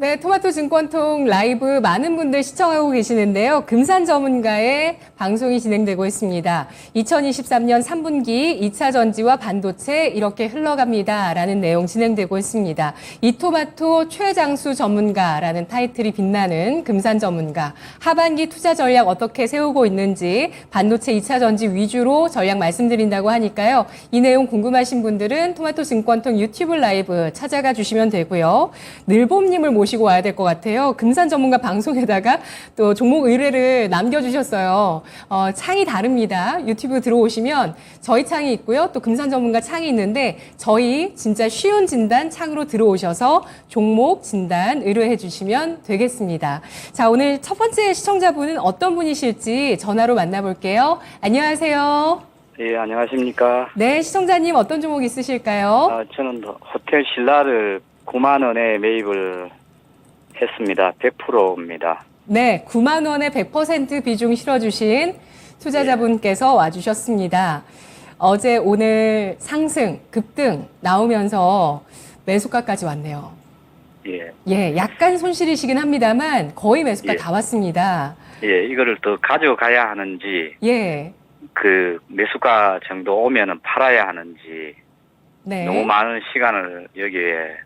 네, 토마토 증권통 라이브 많은 분들 시청하고 계시는데요. 금산 전문가의 방송이 진행되고 있습니다. 2023년 3분기 2차 전지와 반도체 이렇게 흘러갑니다라는 내용 진행되고 있습니다. 이 토마토 최장수 전문가라는 타이틀이 빛나는 금산 전문가. 하반기 투자 전략 어떻게 세우고 있는지 반도체 2차 전지 위주로 전략 말씀드린다고 하니까요. 이 내용 궁금하신 분들은 토마토 증권통 유튜브 라이브 찾아가 주시면 되고요. 늘봄님을 모시고 와야 될 것 같아요. 금산 전문가 방송에다가 또 종목 의뢰를 남겨주셨어요. 창이 다릅니다. 유튜브 들어오시면 저희 창이 있고요. 또 금산 전문가 창이 있는데 저희 진짜 쉬운 진단 창으로 들어오셔서 종목 진단 의뢰해 주시면 되겠습니다. 자, 오늘 첫 번째 시청자분은 어떤 분이실지 전화로 만나볼게요. 안녕하세요. 예, 안녕하십니까. 네, 시청자님 어떤 종목 있으실까요? 저는 호텔 신라를 9만 원에 매입을 했습니다. 100%입니다. 네, 9만 원에 100% 비중 실어주신 투자자분께서 와주셨습니다. 어제 오늘 상승, 급등 나오면서 매수가까지 왔네요. 예. 예, 약간 손실이시긴 합니다만 거의 매수가 예. 다 왔습니다. 예, 이거를 더 가져가야 하는지, 예, 그 매수가 정도 오면은 팔아야 하는지, 네. 너무 많은 시간을 여기에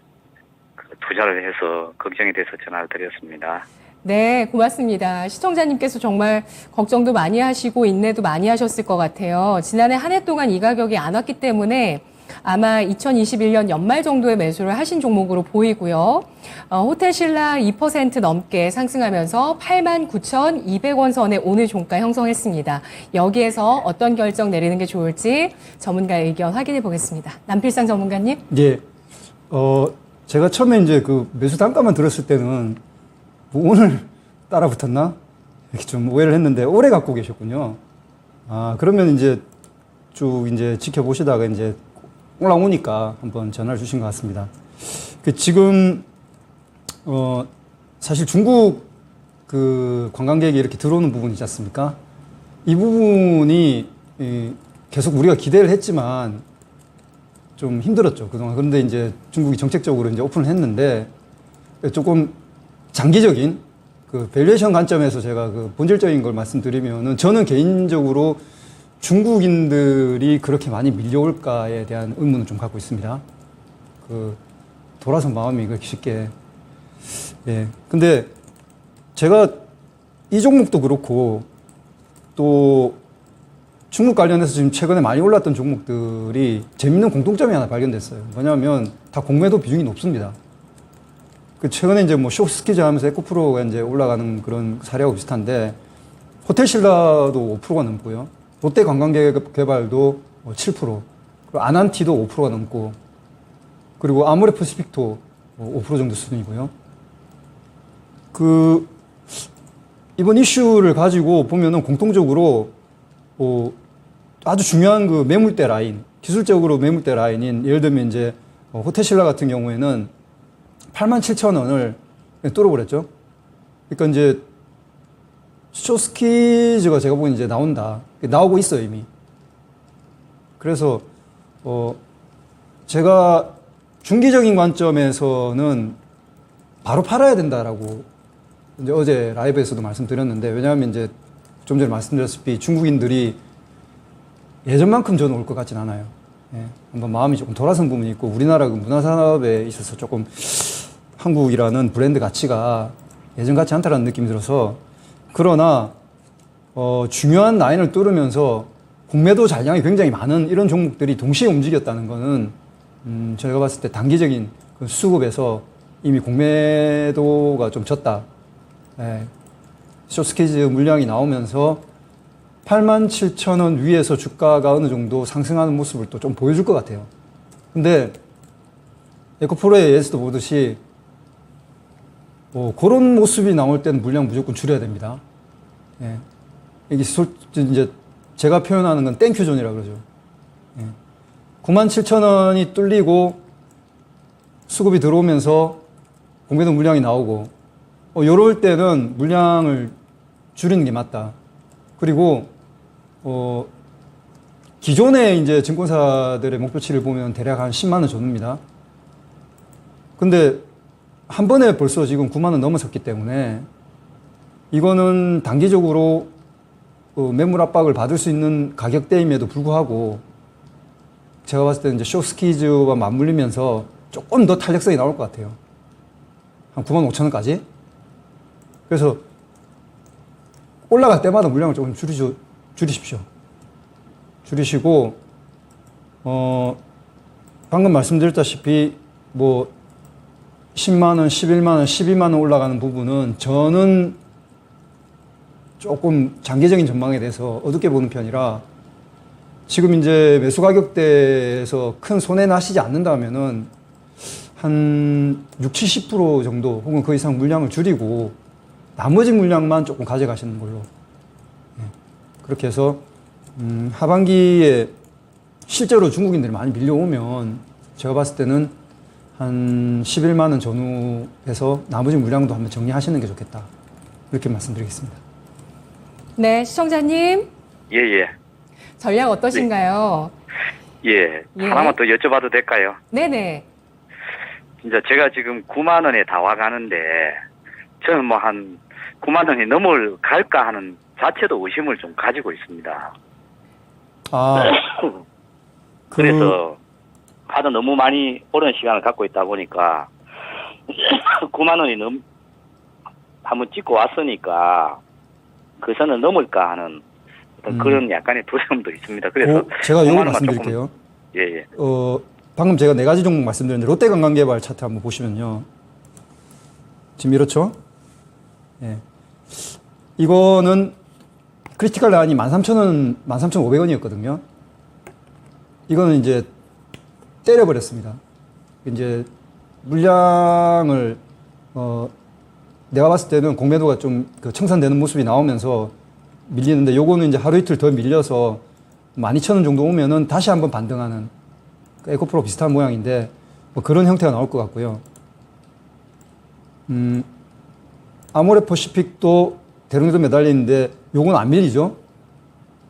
투자를 해서 걱정이 돼서 전화를 드렸습니다. 네, 고맙습니다. 시청자님께서 정말 걱정도 많이 하시고 인내도 많이 하셨을 것 같아요. 지난해 한 해 동안 이 가격이 안 왔기 때문에 아마 2021년 연말 정도에 매수를 하신 종목으로 보이고요. 호텔신라 2% 넘게 상승하면서 89,200원 선에 오늘 종가 형성했습니다. 여기에서 어떤 결정 내리는 게 좋을지 전문가의 의견 확인해 보겠습니다. 남필상 전문가님. 예. 제가 처음에 이제 그 매수 단가만 들었을 때는 뭐 오늘 따라 붙었나? 이렇게 좀 오해를 했는데 오래 갖고 계셨군요. 그러면 이제 쭉 이제 지켜보시다가 이제 올라오니까 한번 전화를 주신 것 같습니다. 지금, 사실 중국 그 관광객이 이렇게 들어오는 부분이 있지 않습니까? 이 부분이 계속 우리가 기대를 했지만 좀 힘들었죠, 그동안. 그런데 이제 중국이 정책적으로 이제 오픈을 했는데 조금 장기적인 그 밸류에이션 관점에서 제가 그 본질적인 걸 말씀드리면은 저는 개인적으로 중국인들이 그렇게 많이 밀려올까에 대한 의문을 좀 갖고 있습니다. 그 돌아선 마음이 그렇게 쉽게. 예. 근데 제가 이 종목도 그렇고 또 중국 관련해서 지금 최근에 많이 올랐던 종목들이 재밌는 공통점이 하나 발견됐어요. 뭐냐면 다 공매도 비중이 높습니다. 그 최근에 이제 뭐 쇼스키즈 하면서 에코프로가 이제 올라가는 그런 사례하고 비슷한데 호텔신라도 5%가 넘고요. 롯데관광개발도 7%, 그리고 아난티도 5%가 넘고, 그리고 아모레퍼시픽도 5% 정도 수준이고요. 이번 이슈를 가지고 보면은 공통적으로 아주 중요한 그 매물대 라인, 기술적으로 매물대 라인인, 예를 들면 이제 호텔신라 같은 경우에는 87,000원을 뚫어버렸죠. 그러니까 이제 쇼스키즈가 제가 보기엔 이제 나오고 있어요, 이미. 그래서, 제가 중기적인 관점에서는 바로 팔아야 된다라고 이제 어제 라이브에서도 말씀드렸는데, 왜냐하면 이제 좀 전에 말씀드렸다시피 중국인들이 예전만큼 저는 올 것 같진 않아요. 예, 한번 마음이 조금 돌아선 부분이 있고, 우리나라 그 문화산업에 있어서 조금 한국이라는 브랜드 가치가 예전 같지 않다라는 느낌이 들어서, 그러나 중요한 라인을 뚫으면서 공매도 잔량이 굉장히 많은 이런 종목들이 동시에 움직였다는 거는 제가 봤을 때 단기적인 그 수급에서 이미 공매도가 좀 졌다. 예. 쇼스키즈 물량이 나오면서 87,000원 위에서 주가가 어느 정도 상승하는 모습을 또 좀 보여줄 것 같아요. 근데 에코프로에서도 보듯이 그런 모습이 나올 때는 물량 무조건 줄여야 됩니다. 예. 이게 이제 제가 표현하는 건 땡큐존이라고 그러죠. 예. 97,000원이 뚫리고 수급이 들어오면서 공매도 물량이 나오고, 요럴 때는 물량을 줄이는 게 맞다. 그리고, 기존의 이제 증권사들의 목표치를 보면 대략 한 10만원 정도입니다. 근데 한 번에 벌써 지금 9만 원 넘어섰기 때문에 이거는 단기적으로 매물 압박을 받을 수 있는 가격대임에도 불구하고 제가 봤을 때는 이제 쇼스키즈와 맞물리면서 조금 더 탄력성이 나올 것 같아요. 한 9만 5천 원까지. 그래서 올라갈 때마다 물량을 조금 줄이십시오. 줄이시고, 방금 말씀드렸다시피, 뭐, 10만원, 11만원, 12만원 올라가는 부분은 저는 조금 장기적인 전망에 대해서 어둡게 보는 편이라 지금 이제 매수 가격대에서 큰 손해 나시지 않는다면은 한 60, 70% 정도 혹은 그 이상 물량을 줄이고 나머지 물량만 조금 가져가시는 걸로. 네. 그렇게 해서 하반기에 실제로 중국인들이 많이 밀려오면 제가 봤을 때는 한 11만 원 전후에서 나머지 물량도 한번 정리하시는 게 좋겠다. 이렇게 말씀드리겠습니다. 네, 시청자님. 예, 예. 전략 어떠신가요? 예. 예. 하나만 더 여쭤봐도 될까요? 네네. 진짜 제가 지금 9만 원에 다 와가는데 저는 뭐 한 9만 원이 넘어갈까 하는 자체도 의심을 좀 가지고 있습니다. 아, 그래서 하도 너무 많이 오랜 시간을 갖고 있다 보니까 9만 원이 한번 찍고 왔으니까 그 선을 넘을까 하는 어떤 그런 약간의 두려움도 있습니다. 그래서 제가 9만 이거 원만 말씀드릴게요. 조금, 예, 예. 방금 제가 네 가지 종목 말씀드렸는데 롯데관광개발 차트 한번 보시면요. 지금 이렇죠? 예. 이거는 크리티컬 라인이 13,000원, 13,500원이었거든요. 이거는 이제 때려버렸습니다. 이제 물량을 내가 봤을 때는 공매도가 좀 청산되는 모습이 나오면서 밀리는데 요거는 이제 하루 이틀 더 밀려서 12,000원 정도 오면은 다시 한번 반등하는 에코프로 비슷한 모양인데 뭐 그런 형태가 나올 것 같고요. 아모레퍼시픽도 대롱도 매달리는데 요건 안 밀리죠.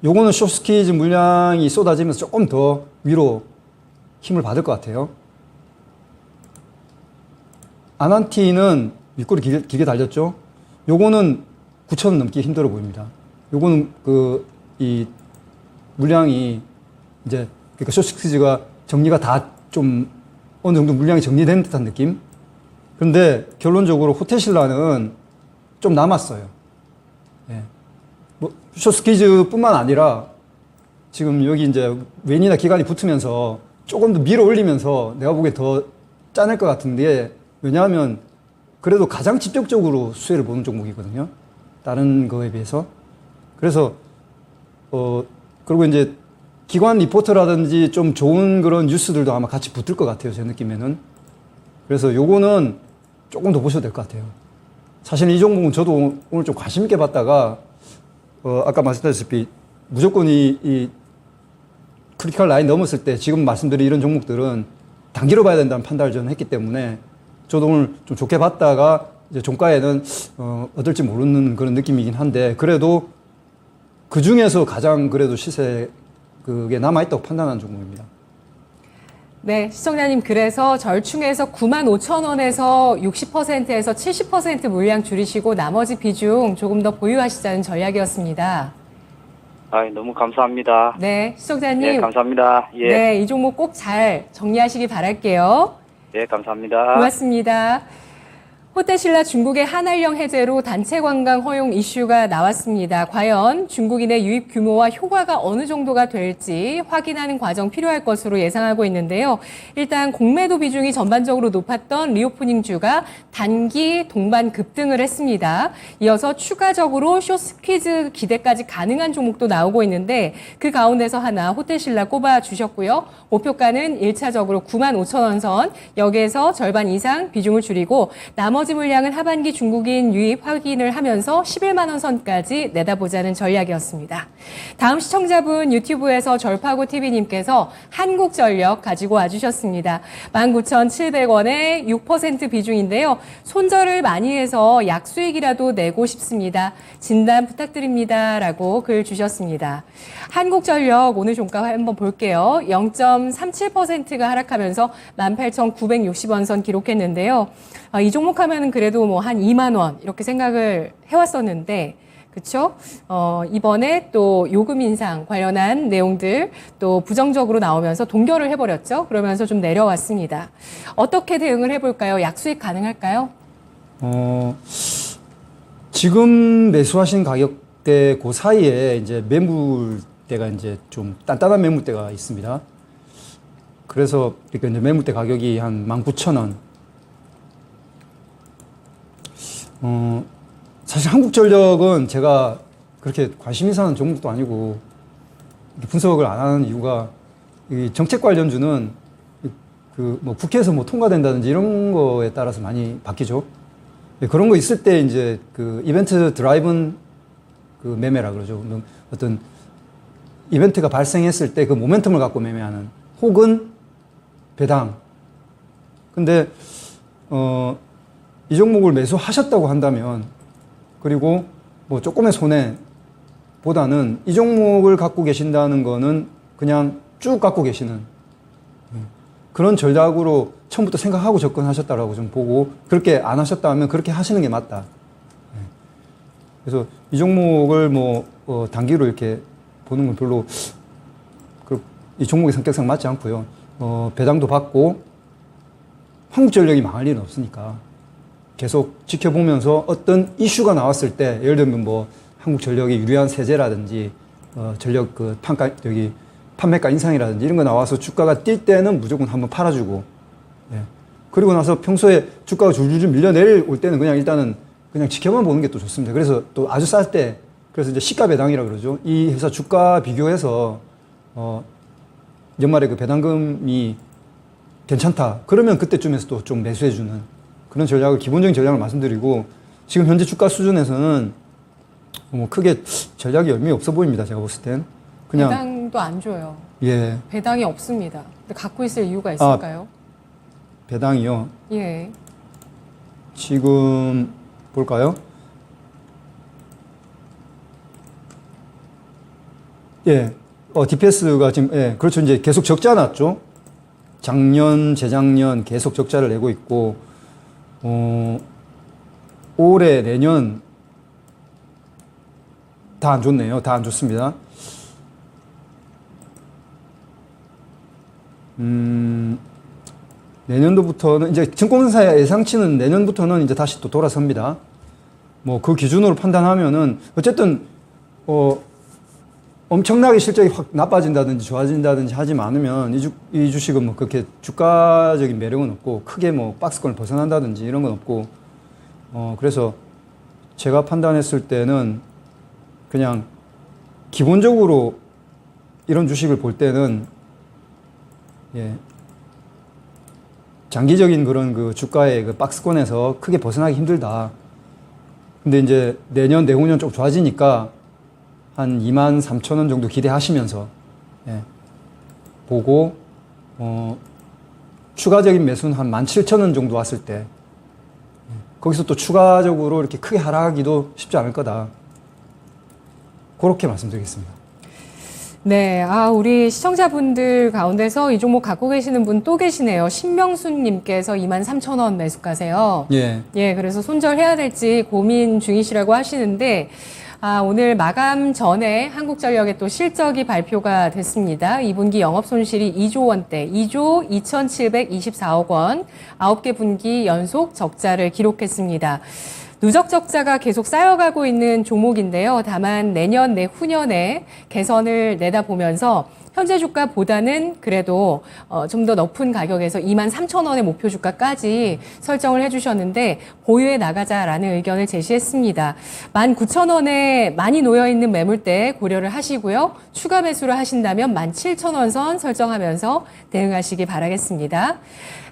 요거는 쇼스키즈 물량이 쏟아지면서 조금 더 위로 힘을 받을 것 같아요. 아난티는 윗골이 길게 달렸죠. 요거는 9,000원 넘기 힘들어 보입니다. 요거는 이 물량이 이제 그러니까 쇼스키즈가 정리가 다 좀 어느 정도 물량이 정리된 듯한 느낌. 그런데 결론적으로 호텔신라는 좀 남았어요. 예. 뭐 쇼스키즈뿐만 아니라 지금 여기 이제 웬이나 기간이 붙으면서 조금 더 밀어 올리면서 내가 보기에 더 짜낼 것 같은데 왜냐하면 그래도 가장 직접적으로 수혜를 보는 종목이거든요. 다른 거에 비해서. 그래서 그리고 이제 기관 리포트라든지 좀 좋은 그런 뉴스들도 아마 같이 붙을 것 같아요. 제 느낌에는. 그래서 요거는 조금 더 보셔도 될 것 같아요. 사실 이 종목은 저도 오늘 좀 관심 있게 봤다가 아까 말씀드렸다시피 무조건 이 크리티컬 라인 넘었을 때 지금 말씀드린 이런 종목들은 단기로 봐야 된다는 판단을 저는 했기 때문에 저도 오늘 좀 좋게 봤다가 이제 종가에는 어떨지 모르는 그런 느낌이긴 한데 그래도 그 중에서 가장 그래도 시세 그게 남아있다고 판단하는 종목입니다. 네, 시청자님 그래서 절충해서 95,000원에서 60%에서 70% 물량 줄이시고 나머지 비중 조금 더 보유하시자는 전략이었습니다. 아, 너무 감사합니다. 네, 시청자님. 네, 감사합니다. 예. 네, 이 종목 꼭 잘 정리하시기 바랄게요. 예, 감사합니다. 고맙습니다. 호텔신라 중국의 한알령 해제로 단체 관광 허용 이슈가 나왔습니다. 과연 중국인의 유입 규모와 효과가 어느 정도가 될지 확인하는 과정 필요할 것으로 예상하고 있는데요. 일단 공매도 비중이 전반적으로 높았던 리오프닝주가 단기 동반 급등을 했습니다. 이어서 추가적으로 쇼스퀴즈 기대까지 가능한 종목도 나오고 있는데 그 가운데서 하나 호텔신라 꼽아주셨고요. 목표가는 1차적으로 95,000원 선, 여기에서 절반 이상 비중을 줄이고 나머지 물량은 하반기 중국인 유입 확인을 하면서 11만 원 선까지 내다보자는 전략이었습니다. 다음 시청자분 유튜브에서 절파고 TV님께서 한국전력 가지고 와주셨습니다. 19,700원에 6% 비중인데요. 손절을 많이 해서 약수익이라도 내고 싶습니다. 진단 부탁드립니다. 라고 글 주셨습니다. 한국전력 오늘 종가 한번 볼게요. 0.37%가 하락하면서 18,960원 선 기록했는데요. 이 종목 하면은 그래도 뭐 한 2만 원 이렇게 생각을 해왔었는데, 그렇죠? 이번에 또 요금 인상 관련한 내용들 또 부정적으로 나오면서 동결을 해버렸죠. 그러면서 좀 내려왔습니다. 어떻게 대응을 해볼까요? 약수익 가능할까요? 지금 매수하신 가격대 그 사이에 이제 매물대가 이제 좀 단단한 매물대가 있습니다. 그래서 이렇게 이제 매물대 가격이 한 19,000원. 사실 한국전력은 제가 그렇게 관심 있는 종목도 아니고 분석을 안 하는 이유가 이 정책 관련주는 그 뭐 국회에서 뭐 통과된다든지 이런 거에 따라서 많이 바뀌죠. 그런 거 있을 때 이제 그 이벤트 드라이븐 그 매매라 그러죠. 어떤 이벤트가 발생했을 때 그 모멘텀을 갖고 매매하는, 혹은 배당. 근데 이 종목을 매수하셨다고 한다면, 그리고 뭐 조금의 손해보다는 이 종목을 갖고 계신다는 거는 그냥 쭉 갖고 계시는 그런 전략으로 처음부터 생각하고 접근하셨다라고 좀 보고, 그렇게 안 하셨다면 그렇게 하시는 게 맞다. 그래서 이 종목을 뭐 단기로 이렇게 보는 건 별로 이 종목의 성격상 맞지 않고요. 배당도 받고 한국전력이 망할 일은 없으니까 계속 지켜보면서 어떤 이슈가 나왔을 때, 예를 들면 뭐 한국전력이 유리한 세제라든지 전력 그 판매가 인상이라든지 이런 거 나와서 주가가 뛸 때는 무조건 한번 팔아주고, 예. 그리고 나서 평소에 주가가 줄줄줄 밀려내릴 때는 그냥 일단은 그냥 지켜만 보는 게 또 좋습니다. 그래서 또 아주 쌀 때, 그래서 이제 시가 배당이라고 그러죠. 이 회사 주가 비교해서 연말에 그 배당금이 괜찮다. 그러면 그때쯤에서 또 좀 매수해주는 그런 전략을, 기본적인 전략을 말씀드리고, 지금 현재 주가 수준에서는 뭐 크게 전략이 의미 없어 보입니다. 제가 봤을 땐. 그냥. 배당도 안 줘요. 예. 배당이 없습니다. 근데 갖고 있을 이유가 있을까요? 배당이요. 예. 지금 볼까요? 예. DPS가 지금, 예. 그렇죠. 이제 계속 적자 났죠. 작년, 재작년 계속 적자를 내고 있고, 올해, 내년 다 안 좋네요. 다 안 좋습니다. 내년도부터는 이제 증권사의 예상치는 내년부터는 이제 다시 또 돌아섭니다. 뭐 그 기준으로 판단하면은 어쨌든 엄청나게 실적이 확 나빠진다든지 좋아진다든지 하지 않으면 이 주식은 뭐 그렇게 주가적인 매력은 없고, 크게 뭐 박스권을 벗어난다든지 이런 건 없고, 그래서 제가 판단했을 때는 그냥 기본적으로 이런 주식을 볼 때는, 예, 장기적인 그런 그 주가의 그 박스권에서 크게 벗어나기 힘들다. 근데 이제 내년, 내후년 좀 좋아지니까 한 23,000원 정도 기대하시면서, 예, 보고, 추가적인 매수는 한 17,000원 정도 왔을 때, 예, 거기서 또 추가적으로 이렇게 크게 하락하기도 쉽지 않을 거다. 그렇게 말씀드리겠습니다. 네, 우리 시청자분들 가운데서 이 종목 갖고 계시는 분 또 계시네요. 신명순님께서 23,000원 매수가세요. 예. 예, 그래서 손절해야 될지 고민 중이시라고 하시는데, 오늘 마감 전에 한국전력의 또 실적이 발표가 됐습니다. 2분기 영업 손실이 2조 원대, 2조 2,724억 원, 9개 분기 연속 적자를 기록했습니다. 누적 적자가 계속 쌓여가고 있는 종목인데요. 다만 내년, 내후년에 개선을 내다보면서 현재 주가보다는 그래도 좀 더 높은 가격에서 23,000원의 목표 주가까지 설정을 해주셨는데 보유해 나가자라는 의견을 제시했습니다. 19,000원에 많이 놓여있는 매물대 고려를 하시고요. 추가 매수를 하신다면 17,000원 선 설정하면서 대응하시기 바라겠습니다.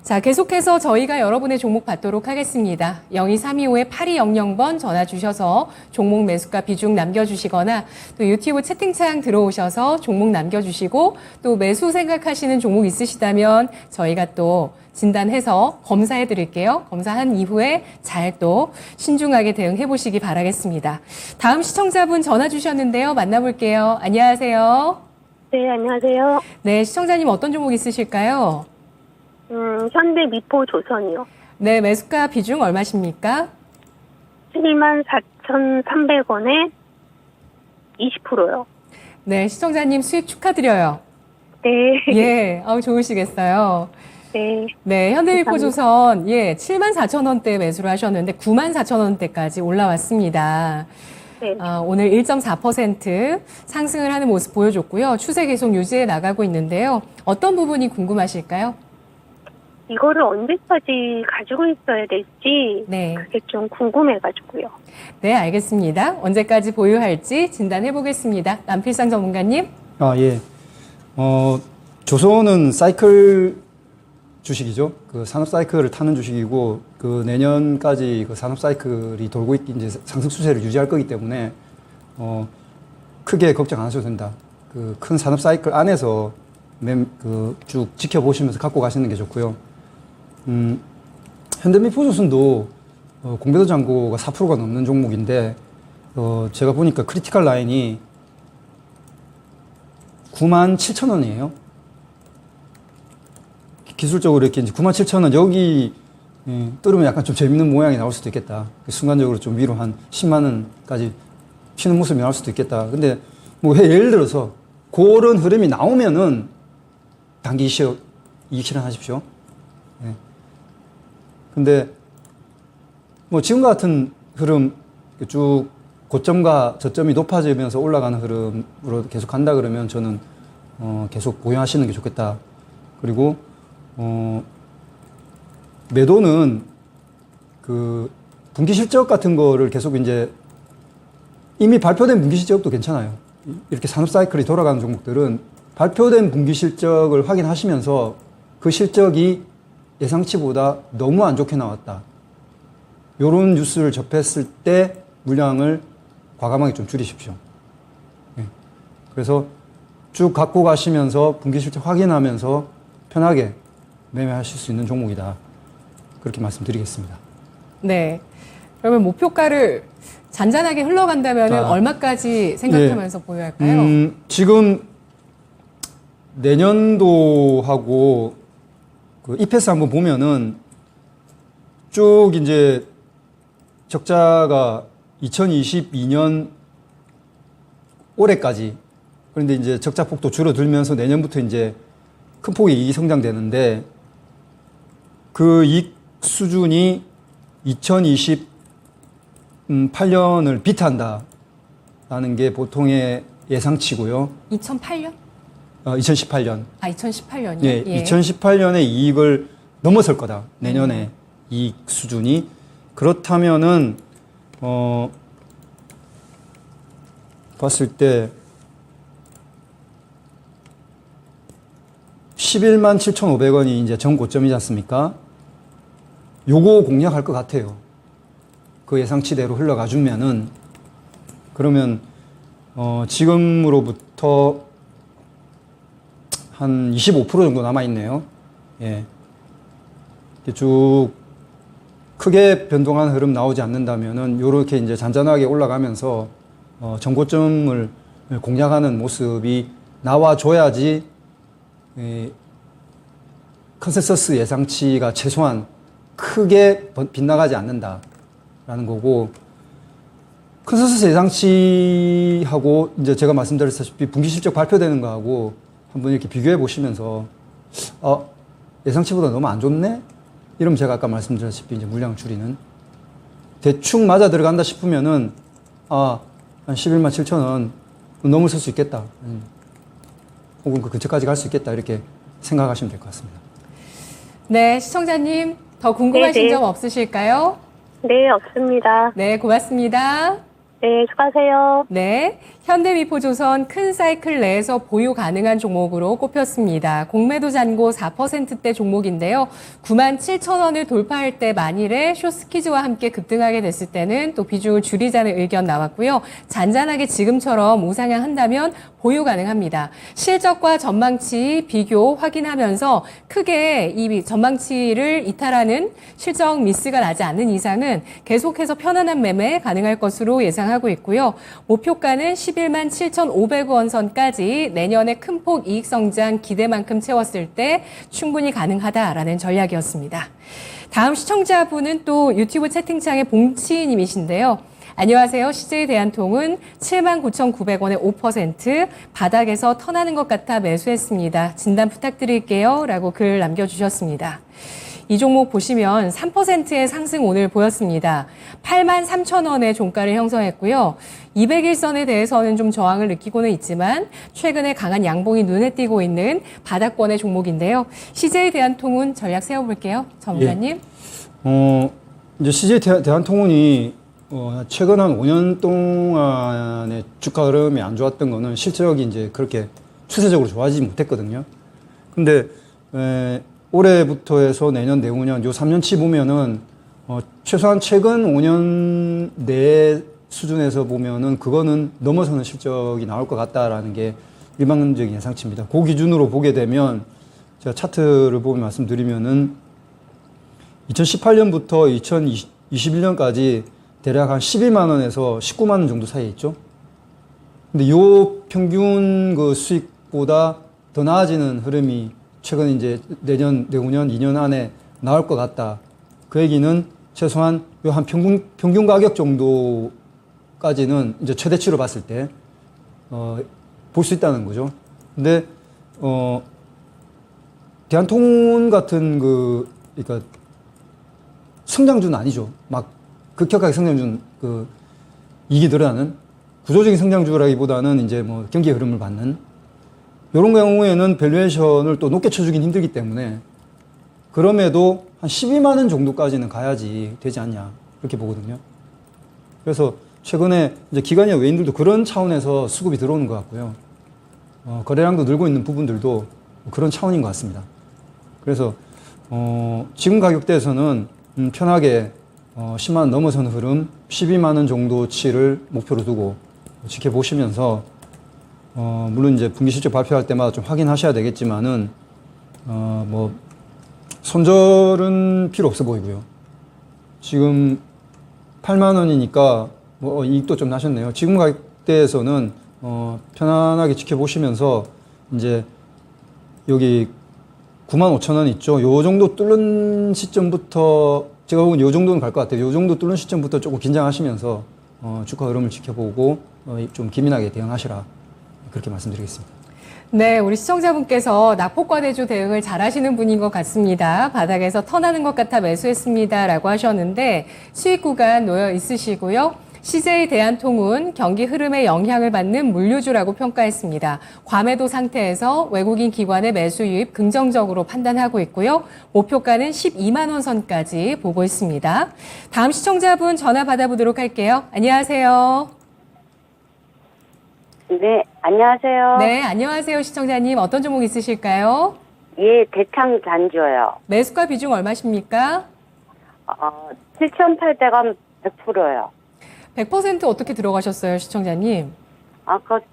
자, 계속해서 저희가 여러분의 종목 받도록 하겠습니다. 0232-8200번 전화 주셔서 종목 매수가 비중 남겨주시거나 또 유튜브 채팅창 들어오셔서 종목 남겨주시고 또 매수 생각하시는 종목 있으시다면 저희가 또 진단해서 검사해 드릴게요. 검사한 이후에 잘 또 신중하게 대응해 보시기 바라겠습니다. 다음 시청자분 전화 주셨는데요. 만나볼게요. 안녕하세요. 네, 안녕하세요. 네, 시청자님 어떤 종목 있으실까요? 현대 미포 조선이요. 네, 매수가 비중 얼마십니까? 114,300원에 20%요. 네, 시청자님 수익 축하드려요. 네. 예, 좋으시겠어요. 네. 네, 현대미포조선 74,000원대 매수를 하셨는데 94,000원대까지 올라왔습니다. 네. 오늘 1.4% 상승을 하는 모습 보여줬고요. 추세 계속 유지해 나가고 있는데요. 어떤 부분이 궁금하실까요? 이거를 언제까지 가지고 있어야 될지 네. 그게 좀 궁금해가지고요. 네, 알겠습니다. 언제까지 보유할지 진단해 보겠습니다. 남필상 전문가님. 예. 조선은 사이클 주식이죠. 그 산업 사이클을 타는 주식이고, 그 내년까지 그 산업 사이클이 돌고 이제 상승 추세를 유지할 거기 때문에, 크게 걱정 안 하셔도 된다. 그 큰 산업 사이클 안에서 쭉 지켜보시면서 갖고 가시는 게 좋고요. 현대미포조선도 공매도 잔고가 4%가 넘는 종목인데, 제가 보니까 크리티컬 라인이 97,000원이에요. 기술적으로 이렇게 이제 97,000원 여기 뚫으면 약간 좀 재밌는 모양이 나올 수도 있겠다. 순간적으로 좀 위로 한 10만 원까지 튀는 모습이 나올 수도 있겠다. 근데 뭐 예를 들어서 그런 흐름이 나오면은 단기 이익 실현하십시오. 예. 근데 뭐 지금 같은 흐름 쭉 고점과 저점이 높아지면서 올라가는 흐름으로 계속 간다 그러면 저는 계속 보유하시는 게 좋겠다. 그리고 매도는 그 분기 실적 같은 거를 계속 이제 이미 발표된 분기 실적도 괜찮아요. 이렇게 산업 사이클이 돌아가는 종목들은 발표된 분기 실적을 확인하시면서 그 실적이 예상치보다 너무 안 좋게 나왔다. 요런 뉴스를 접했을 때 물량을 과감하게 좀 줄이십시오. 예. 그래서 쭉 갖고 가시면서 분기 실적 확인하면서 편하게 매매하실 수 있는 종목이다. 그렇게 말씀드리겠습니다. 네. 그러면 목표가를 잔잔하게 흘러간다면 얼마까지 생각하면서 보유할까요? 지금 내년도하고 그 EPS 한번 보면은 쭉 이제 적자가 2022년 올해까지, 그런데 이제 적자 폭도 줄어들면서 내년부터 이제 큰 폭의 이익이 성장되는데 그 이익 수준이 2028년을 비트한다라는 게 보통의 예상치고요. 2008년? 2018년. 2018년이요? 예, 2018년의 이익을 넘어설 거다. 내년에 이익 수준이. 그렇다면은 봤을 때 11만 7,500원이 이제 전 고점이지 않습니까? 요거 공략할 것 같아요. 그 예상치대로 흘러가 주면은. 그러면 지금으로부터 한 25% 정도 남아있네요. 예. 쭉 크게 변동한 흐름 나오지 않는다면은 요렇게 이제 잔잔하게 올라가면서 전고점을 공략하는 모습이 나와줘야지 컨센서스 예상치가 최소한 크게 빗나가지 않는다라는 거고, 컨센서스 예상치하고 이제 제가 말씀드렸다시피 분기 실적 발표되는 거하고 한번 이렇게 비교해 보시면서 예상치보다 너무 안 좋네? 이러면 제가 아까 말씀드렸다시피 이제 물량을 줄이는, 대충 맞아 들어간다 싶으면은 한 11만 7천 원 넘어설 수 있겠다. 혹은 그 근처까지 갈 수 있겠다. 이렇게 생각하시면 될 것 같습니다. 네, 시청자님 더 궁금하신 점 없으실까요? 네, 없습니다. 네, 고맙습니다. 네, 수고하세요. 네, 현대미포조선 큰 사이클 내에서 보유 가능한 종목으로 꼽혔습니다. 공매도 잔고 4%대 종목인데요. 97,000원을 돌파할 때 만일에 쇼스키즈와 함께 급등하게 됐을 때는 또 비중을 줄이자는 의견 나왔고요. 잔잔하게 지금처럼 우상향한다면 보유 가능합니다. 실적과 전망치 비교 확인하면서 크게 이 전망치를 이탈하는 실적 미스가 나지 않는 이상은 계속해서 편안한 매매 가능할 것으로 예상하고 있고요. 목표가는 11만 7,500원 선까지 내년에 큰 폭 이익 성장 기대만큼 채웠을 때 충분히 가능하다라는 전략이었습니다. 다음 시청자분은 또 유튜브 채팅창의 봉치님이신데요. 안녕하세요. CJ 대한통운 79,900원에 5% 바닥에서 턴하는 것 같아 매수했습니다. 진단 부탁드릴게요. 라고 글 남겨주셨습니다. 이 종목 보시면 3%의 상승 오늘 보였습니다. 83,000원의 종가를 형성했고요. 200일선에 대해서는 좀 저항을 느끼고는 있지만 최근에 강한 양봉이 눈에 띄고 있는 바닥권의 종목인데요. CJ 대한통운 전략 세워볼게요. 전문가님. 이제 CJ 대한통운이 최근 한 5년 동안의 주가 흐름이 안 좋았던 거는 실적이 이제 그렇게 추세적으로 좋아지지 못했거든요. 근데 올해부터 해서 내년, 내후년, 요 3년치 보면은, 최소한 최근 5년 내 수준에서 보면은 그거는 넘어서는 실적이 나올 것 같다라는 게 일반적인 예상치입니다. 그 기준으로 보게 되면, 제가 차트를 보면 말씀드리면은, 2018년부터 2021년까지 대략 한 12만원에서 19만원 정도 사이에 있죠. 근데 요 평균 그 수익보다 더 나아지는 흐름이 최근 이제 내년, 내후년, 2년 안에 나올 것 같다. 그 얘기는 최소한 요 한 평균 가격 정도까지는 이제 최대치로 봤을 때, 볼 수 있다는 거죠. 근데, 대한통운 같은 그러니까 성장주는 아니죠. 막 급격하게 성장주는 이익이 늘어나는 구조적인 성장주라기보다는 이제 뭐 경기 흐름을 받는 이런 경우에는 밸류에이션을 또 높게 쳐주긴 힘들기 때문에 그럼에도 한 12만 원 정도까지는 가야지 되지 않냐 그렇게 보거든요. 그래서 최근에 이제 기관이나 외인들도 그런 차원에서 수급이 들어오는 것 같고요. 거래량도 늘고 있는 부분들도 그런 차원인 것 같습니다. 그래서 지금 가격대에서는 편하게 10만 원 넘어서는 흐름 12만 원 정도치를 목표로 두고 지켜보시면서 물론 이제 분기 실적 발표할 때마다 좀 확인하셔야 되겠지만은, 뭐, 손절은 필요 없어 보이고요. 지금 8만 원이니까, 뭐, 이익도 좀 나셨네요. 지금 가격대에서는, 편안하게 지켜보시면서, 이제, 여기 9만 5천 원 있죠. 요 정도 뚫는 시점부터, 제가 보기엔 요 정도는 갈 것 같아요. 요 정도 뚫는 시점부터 조금 긴장하시면서, 주가 흐름을 지켜보고, 좀 기민하게 대응하시라. 그렇게 말씀드리겠습니다. 네, 우리 시청자분께서 낙폭과대주 대응을 잘 하시는 분인 것 같습니다. 바닥에서 턴하는 것 같아 매수했습니다. 라고 하셨는데 수익 구간 놓여 있으시고요. CJ 대한통운 경기 흐름에 영향을 받는 물류주라고 평가했습니다. 과매도 상태에서 외국인 기관의 매수 유입 긍정적으로 판단하고 있고요. 목표가는 12만 원 선까지 보고 있습니다. 다음 시청자분 전화 받아보도록 할게요. 안녕하세요. 네, 안녕하세요. 네, 안녕하세요. 시청자님. 어떤 종목 있으실까요? 예, 대창 단주요. 매수가 비중 얼마십니까? 7,800원 100%요. 100% 어떻게 들어가셨어요, 시청자님?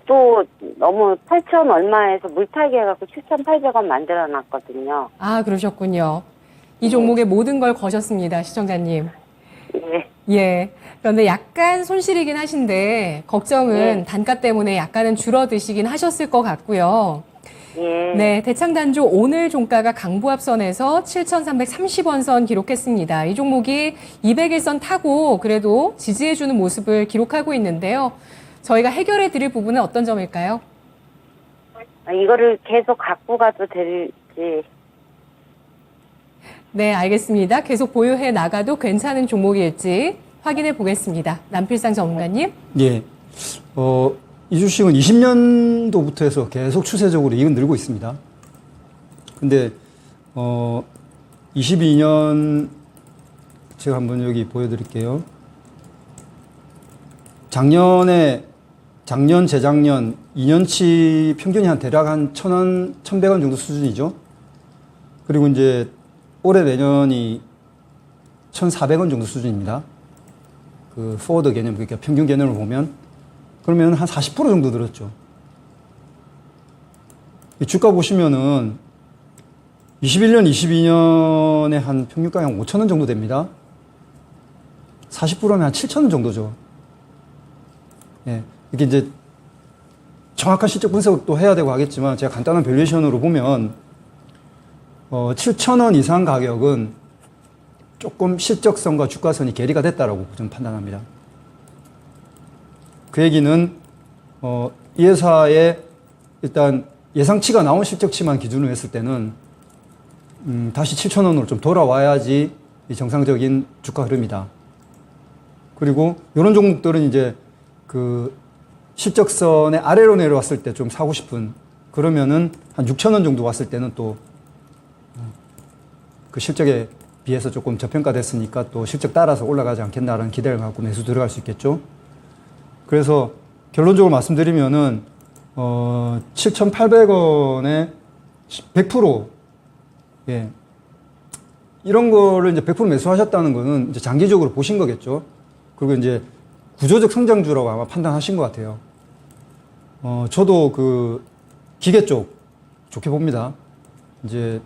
또 너무 8,000 얼마에서 물타기 해갖고 7,800원 만들어 놨거든요. 아, 그러셨군요. 이 종목의 모든 걸 거셨습니다, 시청자님. 예. 예. 그런데 약간 손실이긴 하신데, 걱정은 단가 때문에 약간은 줄어드시긴 하셨을 것 같고요. 예. 네, 대창단조 오늘 종가가 강보합선에서 7,330원 선 기록했습니다. 이 종목이 200일선 타고 그래도 지지해주는 모습을 기록하고 있는데요. 저희가 해결해 드릴 부분은 어떤 점일까요? 이거를 계속 갖고 가도 될지. 네, 알겠습니다. 계속 보유해 나가도 괜찮은 종목일지 확인해 보겠습니다. 남필상 전문가님. 예. 이 주식은 20년도부터 해서 계속 추세적으로 이익은 늘고 있습니다. 근데, 22년, 제가 한번 여기 보여드릴게요. 작년, 재작년, 2년치 평균이 한 대략 한 1,000원, 1,100원 정도 수준이죠. 그리고 이제 올해 내년이 1,400원 정도 수준입니다. 그 포워드 개념, 그러니까 평균 개념을 보면 그러면 한 40% 정도 늘었죠. 이 주가 보시면은 21년, 22년에 한 평균 가격 5,000원 정도 됩니다. 40%면 한 7,000원 정도죠. 예. 이게 이제 정확한 실적 분석도 해야 되고 하겠지만 제가 간단한 밸류에이션으로 보면 7,000원 이상 가격은 조금 실적선과 주가선이 괴리가 됐다라고 저는 판단합니다. 그 얘기는 이 회사의 일단 예상치가 나온 실적치만 기준으로 했을 때는 다시 7,000원으로 좀 돌아와야지 이 정상적인 주가 흐름이다. 그리고 이런 종목들은 이제 그 실적선의 아래로 내려왔을 때 좀 사고 싶은, 그러면은 한 6,000원 정도 왔을 때는 또 그 실적에 비해서 조금 저평가됐으니까 또 실적 따라서 올라가지 않겠나라는 기대를 갖고 매수 들어갈 수 있겠죠. 그래서 결론적으로 말씀드리면은 7,800원에 100% 예. 이런 거를 이제 100% 매수하셨다는 거는 이제 장기적으로 보신 거겠죠. 그리고 이제 구조적 성장주라고 아마 판단하신 것 같아요. 저도 그 기계 쪽 좋게 봅니다. 이제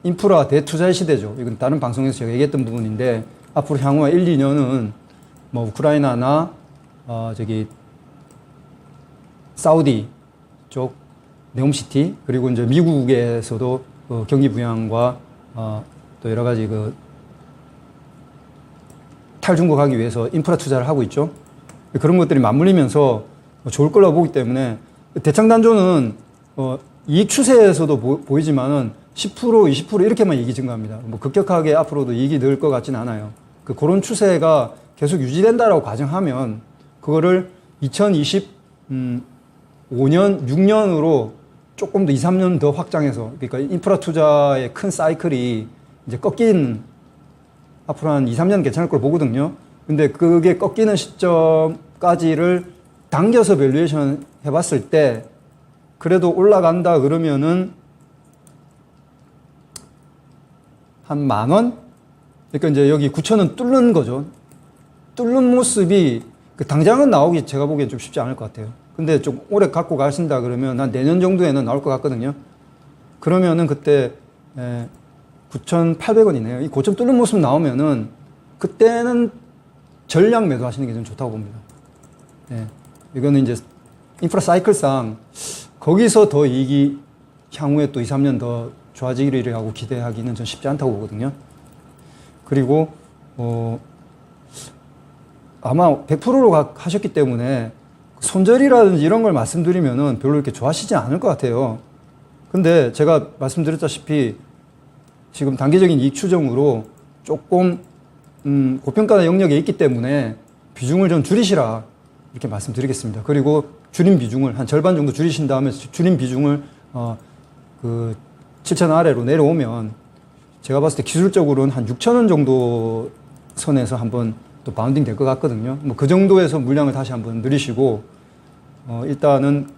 인프라 대투자의 시대죠. 이건 다른 방송에서 제가 얘기했던 부분인데, 앞으로 향후 1, 2년은 뭐 우크라이나나 저기 사우디 쪽 네옴시티, 그리고 이제 미국에서도 경기 부양과 또 여러 가지 그 탈중국하기 위해서 인프라 투자를 하고 있죠. 그런 것들이 맞물리면서 좋을 거라고 보기 때문에 대창단조는 이익 추세에서도 보이지만은 10%, 20% 이렇게만 이익이 증가합니다. 뭐 급격하게 앞으로도 이익이 늘 것 같지는 않아요. 그런 추세가 계속 유지된다라고 가정하면 그거를 2025년, 6년으로 조금 더 2, 3년 더 확장해서, 그러니까 인프라 투자의 큰 사이클이 이제 꺾인, 앞으로 한 2, 3년 괜찮을 걸 보거든요. 근데 그게 꺾이는 시점까지를 당겨서 밸류에이션 해봤을 때 그래도 올라간다 그러면은 한 10,000원? 그러니까 이제 여기 9,000원 뚫는 거죠. 뚫는 모습이 당장은 나오기 제가 보기엔 좀 쉽지 않을 것 같아요. 근데 좀 오래 갖고 가신다 그러면 한 내년 정도에는 나올 것 같거든요. 그러면은 그때 9,800원이네요. 이 고점 뚫는 모습 나오면은 그때는 전량 매도하시는 게 좀 좋다고 봅니다. 예. 이거는 이제 인프라 사이클상 거기서 더 이익이 향후에 또 2, 3년 더 좋아지기를 하고 기대하기는 전 쉽지 않다고 보거든요. 그리고 아마 100%로 하셨기 때문에 손절이라든지 이런 걸 말씀드리면은 별로 이렇게 좋아하시지 않을 것 같아요. 근데 제가 말씀드렸다시피 지금 단기적인 이익 추정으로 조금 고평가 영역에 있기 때문에 비중을 좀 줄이시라 이렇게 말씀드리겠습니다. 그리고 줄인 비중을 한 절반 정도 줄이신 다음에 줄인 비중을 그 7,000원 아래로 내려오면 제가 봤을 때 기술적으로는 한 6,000원 정도 선에서 한번 또 바운딩 될 것 같거든요. 뭐 그 정도에서 물량을 다시 한번 늘리시고 일단은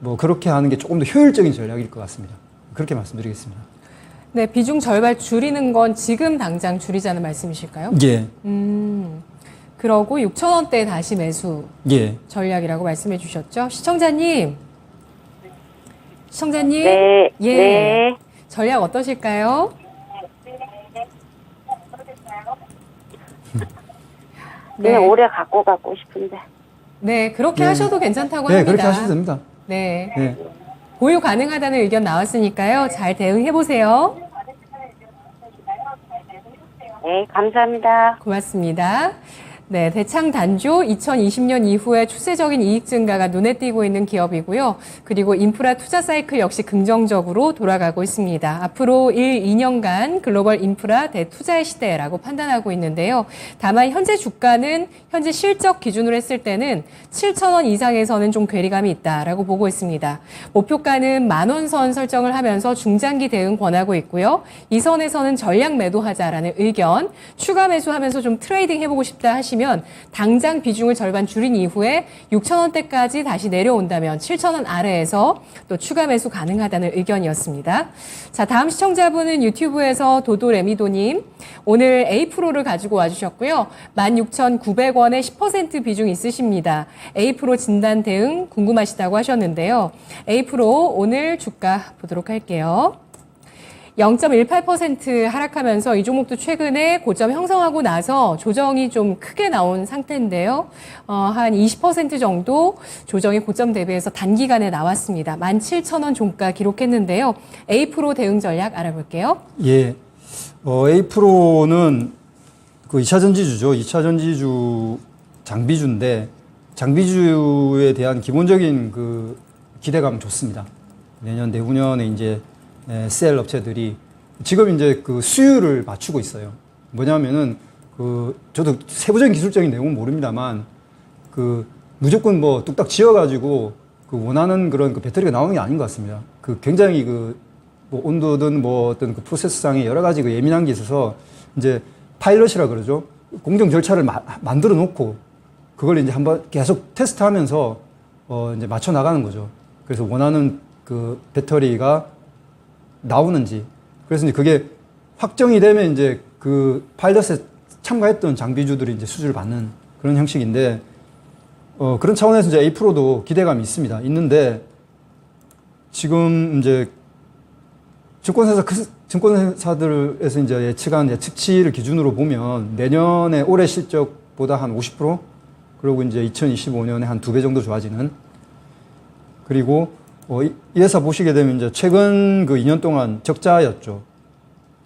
뭐 그렇게 하는 게 조금 더 효율적인 전략일 것 같습니다. 그렇게 말씀드리겠습니다. 네, 비중 절반 줄이는 건 지금 당장 줄이자는 말씀이실까요? 예. 그러고 6,000원대에 다시 매수 예. 전략이라고 말씀해 주셨죠? 시청자님. 네. 예. 네. 전략 어떠실까요? 그냥 오래 갖고 가고 싶은데. 네, 그렇게 네. 하셔도 괜찮다고 네, 합니다. 그렇게 하셔도 됩니다. 네. 네. 보유 가능하다는 의견 나왔으니까요. 잘 대응해 보세요. 네, 감사합니다. 고맙습니다. 네, 대창 단조 2020년 이후에 추세적인 이익 증가가 눈에 띄고 있는 기업이고요. 그리고 인프라 투자 사이클 역시 긍정적으로 돌아가고 있습니다. 앞으로 1, 2년간 글로벌 인프라 대투자의 시대라고 판단하고 있는데요. 다만 현재 주가는 현재 실적 기준으로 했을 때는 7,000원 이상에서는 좀 괴리감이 있다라고 보고 있습니다. 목표가는 10,000원 선 설정을 하면서 중장기 대응 권하고 있고요. 이 선에서는 전량 매도하자라는 의견, 추가 매수하면서 좀 트레이딩 해보고 싶다 하시면 당장 비중을 절반 줄인 이후에 6,000원대까지 다시 내려온다면 7,000원 아래에서 또 추가 매수 가능하다는 의견이었습니다. 자, 다음 시청자분은 유튜브에서 도도레미도님, 오늘 A-프로를 가지고 와주셨고요. 16,900원에 10% 비중 있으십니다. A-프로 진단 대응 궁금하시다고 하셨는데요. A-프로 오늘 주가 보도록 할게요. 0.18% 하락하면서 이 종목도 최근에 고점 형성하고 나서 조정이 좀 크게 나온 상태인데요. 한 20% 정도 조정이 고점 대비해서 단기간에 나왔습니다. 17,000원 종가 기록했는데요. A-프로 대응 전략 알아볼게요. 예. A-프로는 그 2차 전지주죠. 2차 전지주 장비주인데 장비주에 대한 기본적인 그 기대감 좋습니다. 내년 내후년에 이제 셀 업체들이 지금 이제 그 수율을 맞추고 있어요. 뭐냐면은 그 저도 세부적인 기술적인 내용은 모릅니다만 그 무조건 뭐 뚝딱 지어가지고 그 원하는 그런 그 배터리가 나오는 게 아닌 것 같습니다. 그 굉장히 그 뭐 온도든 뭐 어떤 그 프로세스상의 여러 가지 그 예민한 게 있어서 이제 파일럿이라 그러죠. 공정 절차를 만들어 놓고 그걸 이제 한번 계속 테스트하면서 이제 맞춰 나가는 거죠. 그래서 원하는 그 배터리가 나오는지. 그래서 이제 그게 확정이 되면 이제 그 파일럿에 참가했던 장비주들이 이제 수주를 받는 그런 형식인데, 그런 차원에서 이제 A-프로도 기대감이 있습니다. 있는데, 지금 이제 증권사들에서 이제 예측한 예측치를 기준으로 보면 내년에 올해 실적보다 한 50%? 그리고 이제 2025년에 한 2배 정도 좋아지는. 그리고 이 회사 보시게 되면 이제 최근 그 2년 동안 적자였죠.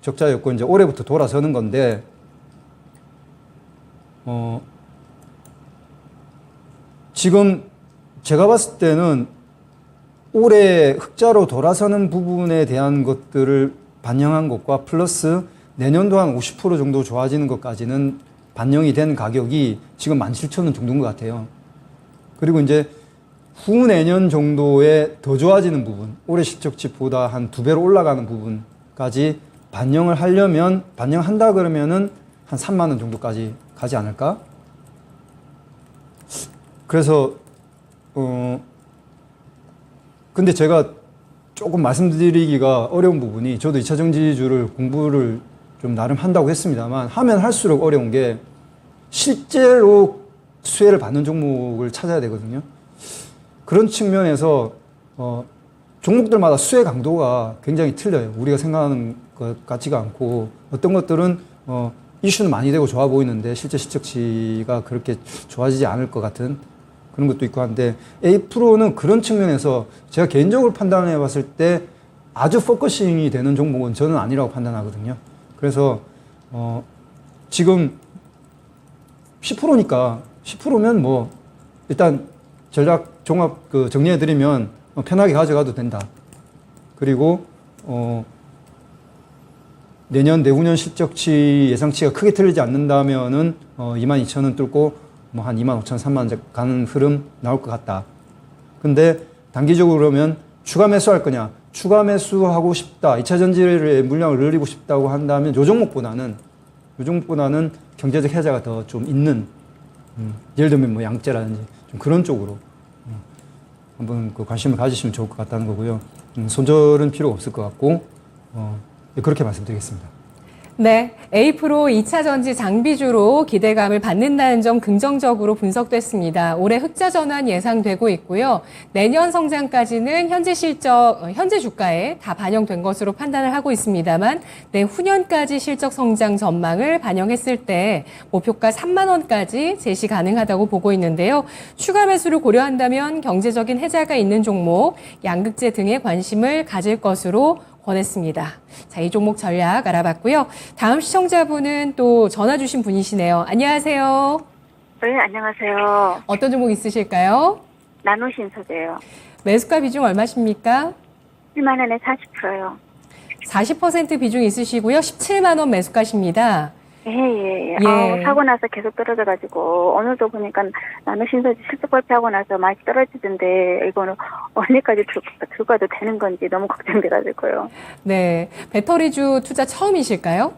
적자였고 이제 올해부터 돌아서는 건데, 지금 제가 봤을 때는 올해 흑자로 돌아서는 부분에 대한 것들을 반영한 것과 플러스 내년도 한 50% 정도 좋아지는 것까지는 반영이 된 가격이 지금 17,000원 정도인 것 같아요. 그리고 이제 후내년 정도에 더 좋아지는 부분, 올해 실적치보다 한 2배로 올라가는 부분까지 반영한다 그러면은 한 3만 원 정도까지 가지 않을까? 그래서, 근데 제가 조금 말씀드리기가 어려운 부분이, 저도 2차 전지주를 공부를 좀 나름 한다고 했습니다만, 하면 할수록 어려운 게 실제로 수혜를 받는 종목을 찾아야 되거든요. 그런 측면에서 종목들마다 수혜 강도가 굉장히 틀려요. 우리가 생각하는 것 같지가 않고, 어떤 것들은 이슈는 많이 되고 좋아 보이는데 실제 실적치가 그렇게 좋아지지 않을 것 같은 그런 것도 있고 한데, A-프로는 그런 측면에서 제가 개인적으로 판단해 봤을 때 아주 포커싱이 되는 종목은 저는 아니라고 판단하거든요. 그래서 지금 10%니까 10%면 뭐 일단 전략 종합 정리해 드리면 편하게 가져가도 된다. 그리고 내년 내후년 실적치 예상치가 크게 틀리지 않는다면은 22,000원 뚫고 뭐 한 25,000, 3만 가는 흐름 나올 것 같다. 근데 단기적으로 그러면 추가 매수할 거냐? 추가 매수하고 싶다. 2차 전지의 물량을 늘리고 싶다고 한다면 요 종목보다는 경제적 혜자가 더 좀 있는, 예를 들면 뭐 양재라든지 좀 그런 쪽으로 한번 그 관심을 가지시면 좋을 것 같다는 거고요. 손절은 필요가 없을 것 같고, 그렇게 말씀드리겠습니다. 네, A-프로 2차 전지 장비주로 기대감을 받는다는 점 긍정적으로 분석됐습니다. 올해 흑자 전환 예상되고 있고요. 내년 성장까지는 현재 주가에 다 반영된 것으로 판단을 하고 있습니다만, 내후년까지 실적 성장 전망을 반영했을 때 목표가 3만 원까지 제시 가능하다고 보고 있는데요. 추가 매수를 고려한다면 경제적인 혜자가 있는 종목, 양극재 등에 관심을 가질 것으로 권했습니다. 자, 이 종목 전략 알아봤고요. 다음 시청자분은 또 전화 주신 분이시네요. 안녕하세요. 네, 안녕하세요. 어떤 종목 있으실까요? 나노신소재요. 매수가 비중 얼마십니까? 7만 원에 40%요. 40% 비중 있으시고요. 17만 원 매수가십니다. 예. 예. 사고 나서 계속 떨어져가지고, 오늘도 보니까 나노신소재 실적 발표하고 나서 많이 떨어지던데, 이거는 언제까지 들어가도 되는 건지 너무 걱정돼가지고요. 네, 배터리주 투자 처음이실까요?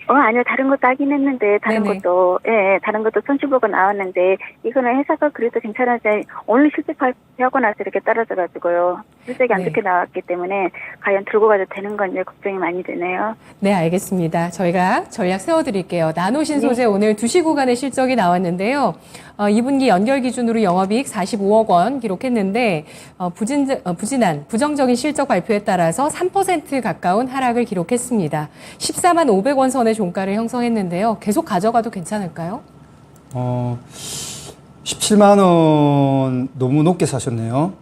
아니요. 다른 것도 하긴 했는데, 다른 네네. 것도 손실보가 나왔는데, 이거는 회사가 그래도 괜찮은데, 오늘 실적 발표하고 나서 이렇게 떨어져가지고요. 실적이 안 네. 좋게 나왔기 때문에, 과연 들고 가도 되는 건지 걱정이 많이 되네요. 네, 알겠습니다. 저희가 전략 세워드릴게요. 나노신소재 오늘 2시 구간의 실적이 나왔는데요. 2분기 연결 기준으로 영업이익 45억 원 기록했는데 부정적인 실적 발표에 따라서 3% 가까운 하락을 기록했습니다. 14만 500원 선의 종가를 형성했는데요. 계속 가져가도 괜찮을까요? 17만 원 너무 높게 사셨네요.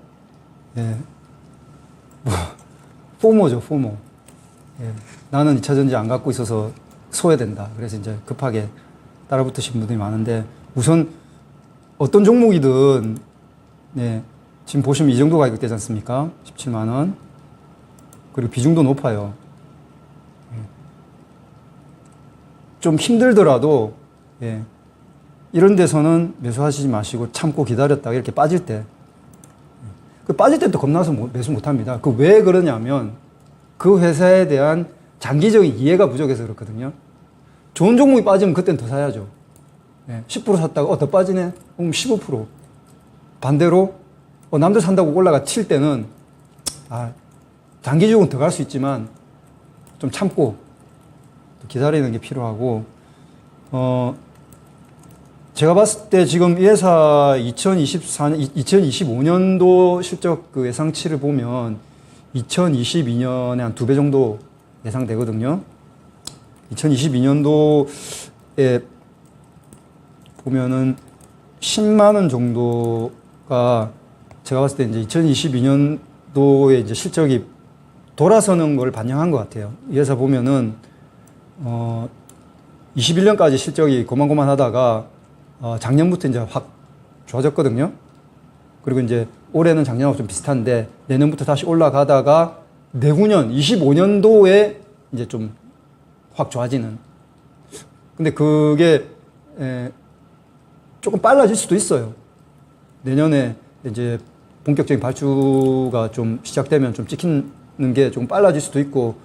예. 포모죠, 포모. 예, 나는 2차 전지 안 갖고 있어서 소외된다. 그래서 이제 급하게 따라붙으신 분들이 많은데 우선 어떤 종목이든 네, 지금 보시면 이 정도 가격대지 않습니까? 17만 원. 그리고 비중도 높아요. 예. 좀 힘들더라도 예, 이런 데서는 매수하시지 마시고 참고 기다렸다가 이렇게 빠질 때 그 빠질 때 또 겁나서 매수 못합니다. 그 왜 그러냐면 그 회사에 대한 장기적인 이해가 부족해서 그렇거든요. 좋은 종목이 빠지면 그때는 더 사야죠. 예, 10% 샀다가 더 빠지네? 그럼 15%. 반대로 남들 산다고 올라가 칠 때는 장기적으로 더 갈 수 있지만 좀 참고 기다리는 게 필요하고 제가 봤을 때 지금 이 회사 2025년도 실적 그 예상치를 보면 2022년에 한 2배 정도 예상되거든요. 2022년도에 보면은 10만 원 정도가 제가 봤을 때 이제 2022년도에 이제 실적이 돌아서는 걸 반영한 것 같아요. 이 회사 보면은 21년까지 실적이 고만고만하다가 작년부터 이제 확 좋아졌거든요. 그리고 이제 올해는 작년하고 좀 비슷한데 내년부터 다시 올라가다가 내후년 25년도에 이제 좀 확 좋아지는. 근데 그게 조금 빨라질 수도 있어요. 내년에 이제 본격적인 발주가 좀 시작되면 좀 찍히는 게 좀 빨라질 수도 있고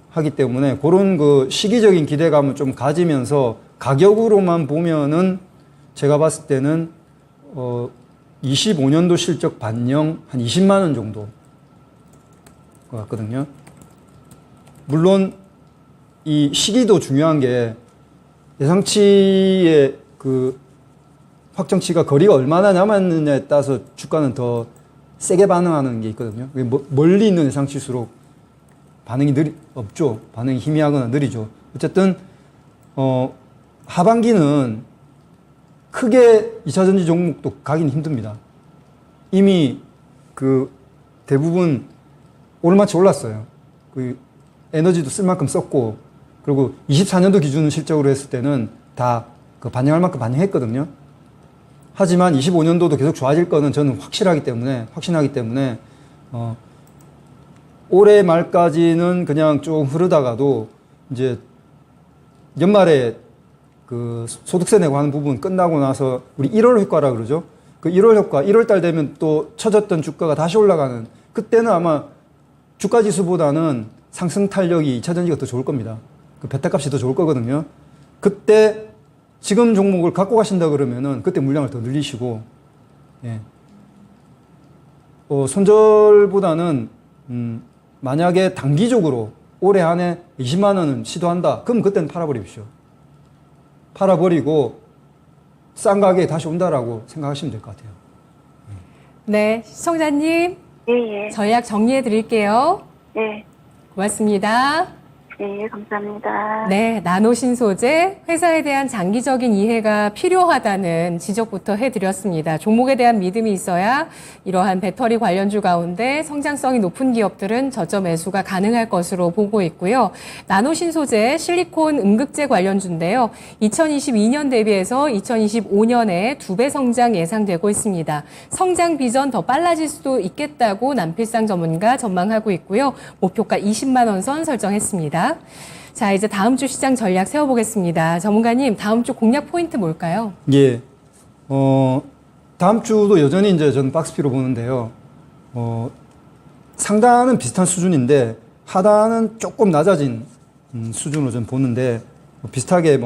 하기 때문에 그런 그 시기적인 기대감을 좀 가지면서 가격으로만 보면은 제가 봤을 때는 25년도 실적 반영 한 20만 원 정도 것 같거든요. 물론 이 시기도 중요한 게 예상치의 그 확정치가 거리가 얼마나 남았느냐에 따라서 주가는 더 세게 반응하는 게 있거든요. 멀리 있는 예상치수록 반응이 없죠. 반응이 희미하거나 느리죠. 어쨌든 하반기는 크게 2차전지 종목도 가긴 힘듭니다. 이미 그 대부분 오르마치 올랐어요. 그 에너지도 쓸 만큼 썼고, 그리고 24년도 기준 실적으로 했을 때는 다 그 반영할 만큼 반영했거든요. 하지만 25년도도 계속 좋아질 거는 저는 확신하기 때문에 올해 말까지는 그냥 좀 흐르다가도 이제 연말에 그 소득세 내고 하는 부분 끝나고 나서 우리 1월 효과라 그러죠. 그 1월 효과, 1월 달 되면 또 쳐졌던 주가가 다시 올라가는, 그때는 아마 주가 지수보다는 상승 탄력이 2차전지가 더 좋을 겁니다. 그 베타값이 더 좋을 거거든요. 그때 지금 종목을 갖고 가신다 그러면은 그때 물량을 더 늘리시고, 예. 손절보다는 만약에 단기적으로 올해 안에 20만 원은 시도한다. 그럼 그때는 팔아버리십시오. 팔아버리고 싼 가격에 다시 온다라고 생각하시면 될 것 같아요. 네, 시청자님 예. 전략 정리해 드릴게요. 예. 고맙습니다. 예, 감사합니다. 네, 나노신소재 회사에 대한 장기적인 이해가 필요하다는 지적부터 해드렸습니다. 종목에 대한 믿음이 있어야 이러한 배터리 관련주 가운데 성장성이 높은 기업들은 저점 매수가 가능할 것으로 보고 있고요. 나노신소재 실리콘 음극재 관련주인데요. 2022년 대비해서 2025년에 2배 성장 예상되고 있습니다. 성장 비전 더 빨라질 수도 있겠다고 남필상 전문가 전망하고 있고요. 목표가 20만 원 선 설정했습니다. 자, 이제 다음 주 시장 전략 세워보겠습니다. 전문가님, 다음 주 공략 포인트 뭘까요? 예. 다음 주도 여전히 이제 저는 박스피로 보는데요. 상단은 비슷한 수준인데 하단은 조금 낮아진 수준으로 좀 보는데 비슷하게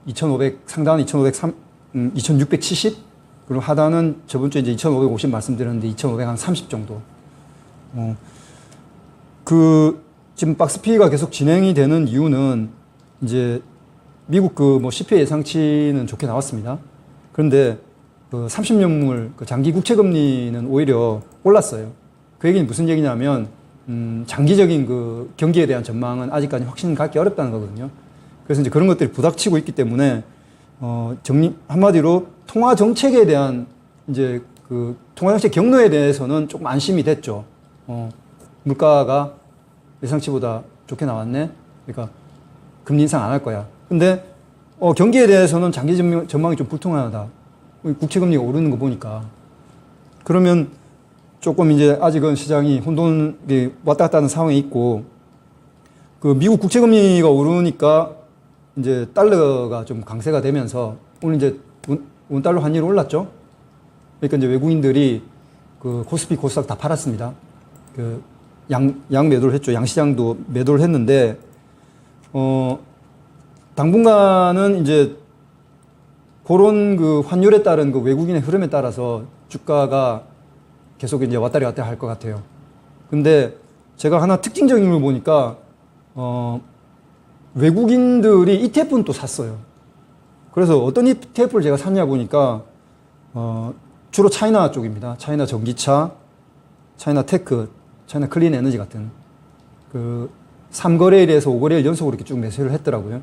2,500, 상단은 2,670, 그리고 하단은 저번 주에 이제 2,550 말씀드렸는데 2,530 정도. 지금 박스피가 계속 진행이 되는 이유는 이제 미국 CPI 예상치는 좋게 나왔습니다. 그런데 30년물 장기 국채 금리는 오히려 올랐어요. 그 얘기는 무슨 얘기냐면 장기적인 경기에 대한 전망은 아직까지 확신 갖기 어렵다는 거거든요. 그래서 이제 그런 것들이 부닥치고 있기 때문에 한마디로 통화 정책에 대한 이제 통화 정책 경로에 대해서는 조금 안심이 됐죠. 물가가 예상치보다 좋게 나왔네. 그러니까 금리 인상 안 할 거야. 근데 경기에 대해서는 장기 전망이 좀 불투명하다. 국채 금리가 오르는 거 보니까. 그러면 조금 이제 아직은 시장이 혼돈이 왔다 갔다 하는 상황에 있고, 그 미국 국채 금리가 오르니까 이제 달러가 좀 강세가 되면서 오늘 이제 원달러 환율이 올랐죠. 그러니까 이제 외국인들이 그 코스피 코스닥 다 팔았습니다. 그 양 매도를 했죠. 양시장도 매도를 했는데, 당분간은 이제 그런 그 환율에 따른 그 외국인의 흐름에 따라서 주가가 계속 이제 왔다리 갔다리 할 것 같아요. 근데 제가 하나 특징적인 걸 보니까, 외국인들이 ETF는 또 샀어요. 그래서 어떤 ETF를 제가 샀냐 보니까, 주로 차이나 쪽입니다. 차이나 전기차, 차이나 테크, 차이나 클린 에너지 같은 그 3거래일에서 5거래일 연속으로 이렇게 쭉 매수를 했더라고요.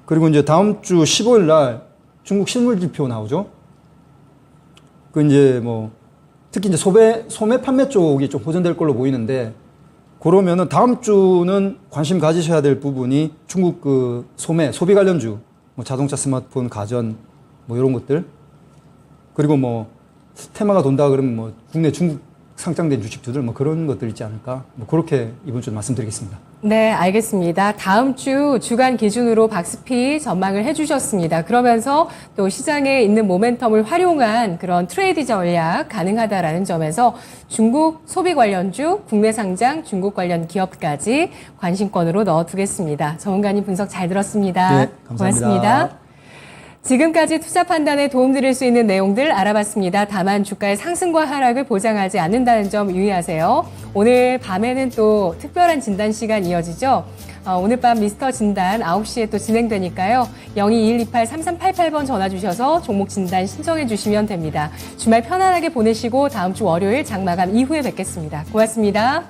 그리고 이제 다음 주 15일 날 중국 실물 지표 나오죠. 그 이제 뭐 특히 이제 소매 판매 쪽이 좀 호전될 걸로 보이는데, 그러면은 다음 주는 관심 가지셔야 될 부분이 중국 그 소비 관련주, 뭐 자동차, 스마트폰, 가전, 뭐 이런 것들. 그리고 뭐 테마가 돈다 그러면 뭐 국내 중국 상장된 주식주들 뭐 그런 것들 있지 않을까. 뭐 그렇게 이번 주 말씀드리겠습니다. 네, 알겠습니다. 다음 주 주간 기준으로 박스피 전망을 해주셨습니다. 그러면서 또 시장에 있는 모멘텀을 활용한 그런 트레이드 전략 가능하다라는 점에서 중국 소비 관련주, 국내 상장 중국 관련 기업까지 관심권으로 넣어두겠습니다. 전문가님 분석 잘 들었습니다. 네, 감사합니다. 고맙습니다. 지금까지 투자 판단에 도움드릴 수 있는 내용들 알아봤습니다. 다만 주가의 상승과 하락을 보장하지 않는다는 점 유의하세요. 오늘 밤에는 또 특별한 진단 시간 이어지죠. 오늘 밤 미스터 진단 9시에 또 진행되니까요. 0221283388번 전화 주셔서 종목 진단 신청해 주시면 됩니다. 주말 편안하게 보내시고 다음 주 월요일 장마감 이후에 뵙겠습니다. 고맙습니다.